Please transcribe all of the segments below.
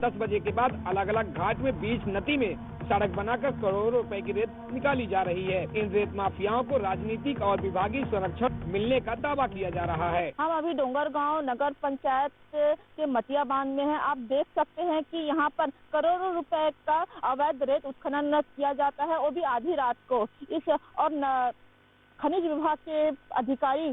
10 बजे के बाद अलग अलग घाट में बीच नदी में सड़क बनाकर करोड़ों रुपए की रेत निकाली जा रही है। इन रेत माफियाओं को राजनीतिक और विभागीय संरक्षण मिलने का दावा किया जा रहा है। हम अभी डोंगरगांव नगर पंचायत के मतिया बांध में हैं। आप देख सकते हैं कि यहाँ पर करोड़ों रुपए का अवैध रेत उत्खनन किया जाता है, वो भी आधी रात को। खनिज विभाग के अधिकारी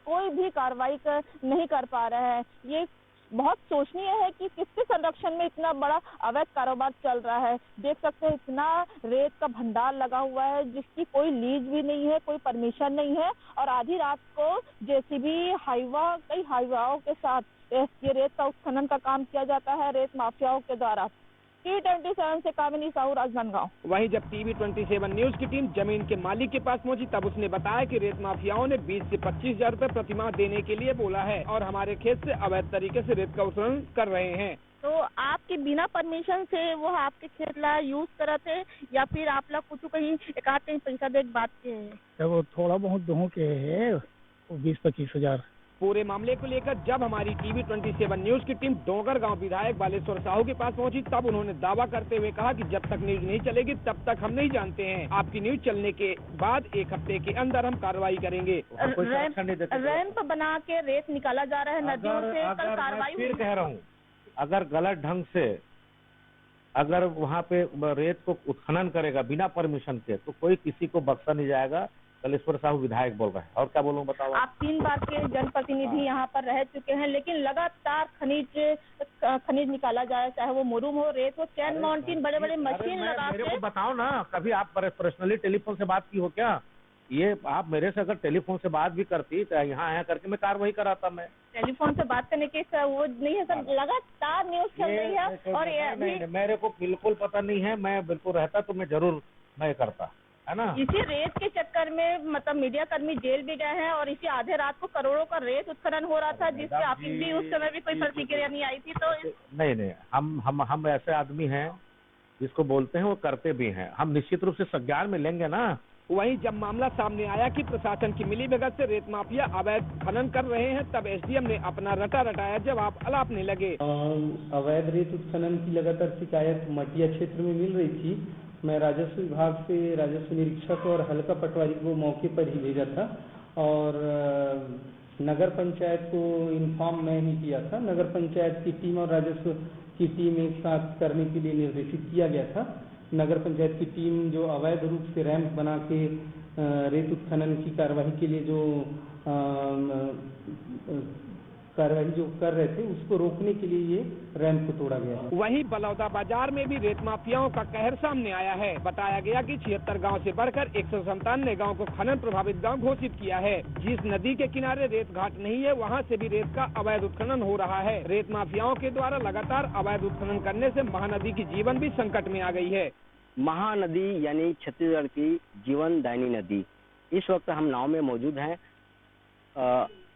कोई भी कार्रवाई नहीं कर पा रहे हैं। ये बहुत सोचनीय है कि किसके संरक्षण में इतना बड़ा अवैध कारोबार चल रहा है। देख सकते हैं इतना रेत का भंडार लगा हुआ है जिसकी कोई लीज भी नहीं है, कोई परमिशन नहीं है, और आधी रात को जेसीबी कई हाईवाओं के साथ ये रेत का उत्खनन का काम किया जाता है रेत माफियाओं के द्वारा। T27 से कामिनी साहू, राजनांदगांव। वहीं जब TV27 न्यूज की टीम जमीन के मालिक के पास पहुंची तब उसने बताया कि रेत माफियाओं ने 20 से 25 हजार रुपए प्रतिमाह देने के लिए बोला है और हमारे खेत से अवैध तरीके से रेत का उत्खनन कर रहे हैं। तो आपके बिना परमिशन से वो आपके खेत ला यूज कर थे या फिर आप लोग कुछ कहीं एकाध कहीं पैसा दे बात के है? वो थोड़ा बहुत दोनों के है, वो 20-25 हजार। पूरे मामले को लेकर जब हमारी TV27 न्यूज की टीम डोंगरगांव विधायक बालेश्वर साहू के पास पहुंची तब उन्होंने दावा करते हुए कहा कि जब तक न्यूज नहीं चलेगी तब तक हम नहीं जानते हैं। आपकी न्यूज चलने के बाद 1 हफ्ते के अंदर हम कार्रवाई करेंगे। रैंप बना के रेत निकाला जा रहा है नदियों से, कल कार्रवाई। फिर कह रहा हूँ, अगर गलत ढंग से अगर वहाँ पे रेत को उत्खनन करेगा बिना परमिशन के तो कोई किसी को बख्शा नहीं जाएगा। बालेश्वर साहू विधायक बोल रहे हैं, और क्या बोलूं बताओ। आप 3 बार के जनप्रतिनिधि यहाँ पर रह चुके हैं, लेकिन लगातार खनिज निकाला जाए, चाहे वो मुरुम हो, रेत हो, चैन माउंटेन, बड़े बड़े मशीन लगा मेरे को बताओ ना, कभी आप पर्सनली टेलीफोन से बात की हो क्या? ये आप मेरे से अगर टेलीफोन से बात भी करती तो यहाँ आया करके मैं कार्रवाई कराता। मैं टेलीफोन से बात करने के वो नहीं है सर, लगातार न्यूज चल रही है और नहीं, मेरे को बिल्कुल पता नहीं है। मैं बिल्कुल रहता तो मैं जरूर मैं करता, है ना। इसी रेत के चक्कर में मतलब मीडिया कर्मी जेल भी गए हैं और इसी आधे रात को करोड़ों का रेत उत्खनन हो रहा था जिससे आपकी भी उस समय भी कोई प्रतिक्रिया नहीं आई थी। तो नहीं, हम ऐसे आदमी हैं जिसको बोलते हैं वो करते भी हैं। हम निश्चित रूप से संज्ञान में लेंगे ना। वहीं जब मामला सामने आया कि प्रशासन की मिलीभगत से रेत माफिया अवैध खनन कर रहे हैं तब SDM ने अपना रटाया जवाब अलापने लगे। अवैध रेत उत्खनन की लगातार शिकायत मटिया क्षेत्र में मिल रही थी। मैं राजस्व विभाग से राजस्व निरीक्षक और हल्का पटवारी को मौके पर ही भेजा था और नगर पंचायत को इन्फॉर्म मैं ही किया था। नगर पंचायत की टीम और राजस्व की टीम एक साथ करने के लिए निर्देशित किया गया था। नगर पंचायत की टीम जो अवैध रूप से रैंप बना के रेत उत्खनन की कार्यवाही के लिए जो कार्यवाही जो कर रहे थे उसको रोकने के लिए ये रैंप को तोड़ा गया है। वहीं बलौदा बाजार में भी रेत माफियाओं का कहर सामने आया है। बताया गया कि 76 गांव से बढ़कर 197 गांव को खनन प्रभावित गांव घोषित किया है। जिस नदी के किनारे रेत घाट नहीं है वहां से भी रेत का अवैध उत्खनन हो रहा है। रेत माफियाओं के द्वारा लगातार अवैध उत्खनन करने से महानदी की जीवन भी संकट में आ गई है। महानदी यानी छत्तीसगढ़ की जीवन दायिनी नदी। इस वक्त हम नाव में मौजूद हैं।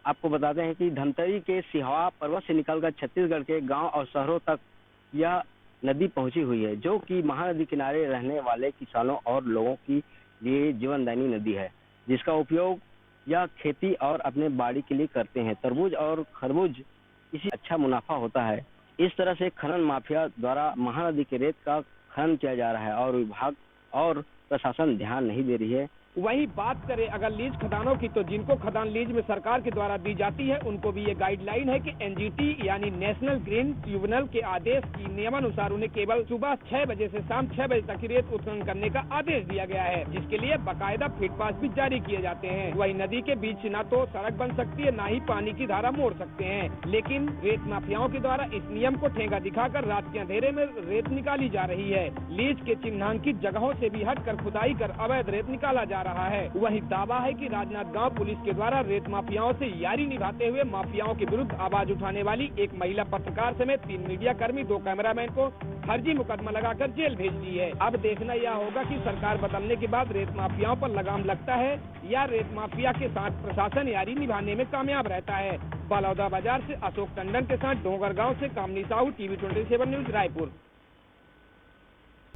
आपको बताते हैं कि धमतरी के सिहावा पर्वत से निकलकर छत्तीसगढ़ के गांव और शहरों तक यह नदी पहुंची हुई है, जो कि महानदी किनारे रहने वाले किसानों और लोगों की लिए जीवनदायिनी नदी है, जिसका उपयोग यह खेती और अपने बाड़ी के लिए करते हैं। तरबूज और खरबूज इसी अच्छा मुनाफा होता है। इस तरह से खनन माफिया द्वारा महानदी के रेत का खनन किया जा रहा है और विभाग और प्रशासन ध्यान नहीं दे रही है। वही बात करें अगर लीज खदानों की तो जिनको खदान लीज में सरकार के द्वारा दी जाती है उनको भी ये गाइडलाइन है कि NGT यानी नेशनल ग्रीन ट्रिब्यूनल के आदेश की नियमानुसार उन्हें केवल सुबह 6 बजे से शाम 6 बजे तक रेत उत्खनन करने का आदेश दिया गया है, जिसके लिए बाकायदा फीट पास भी जारी किए जाते हैं। वही नदी के बीच से न तो सड़क बन सकती है न ही पानी की धारा मोड़ सकते हैं, लेकिन रेत माफियाओं के द्वारा इस नियम को ठेंगा दिखाकर रात के अंधेरे में रेत निकाली जा रही है। लीज के चिन्हांकित जगहों से भी हटकर खुदाई कर अवैध रेत निकाला जा रहा है। वही दावा है कि राजनांदगांव पुलिस के द्वारा रेत माफियाओं से यारी निभाते हुए माफियाओं के विरुद्ध आवाज उठाने वाली एक महिला पत्रकार समेत 3 मीडिया कर्मी 2 कैमरामैन को फर्जी मुकदमा लगाकर जेल भेज दी है। अब देखना यह होगा कि सरकार बदलने के बाद रेत माफियाओं पर लगाम लगता है या रेत माफिया के साथ प्रशासन यारी निभाने में कामयाब रहता है। बलौदा बाजार से अशोक टंडन के साथ डोंगरगांव से कामिनी साहू, TV27 न्यूज, रायपुर।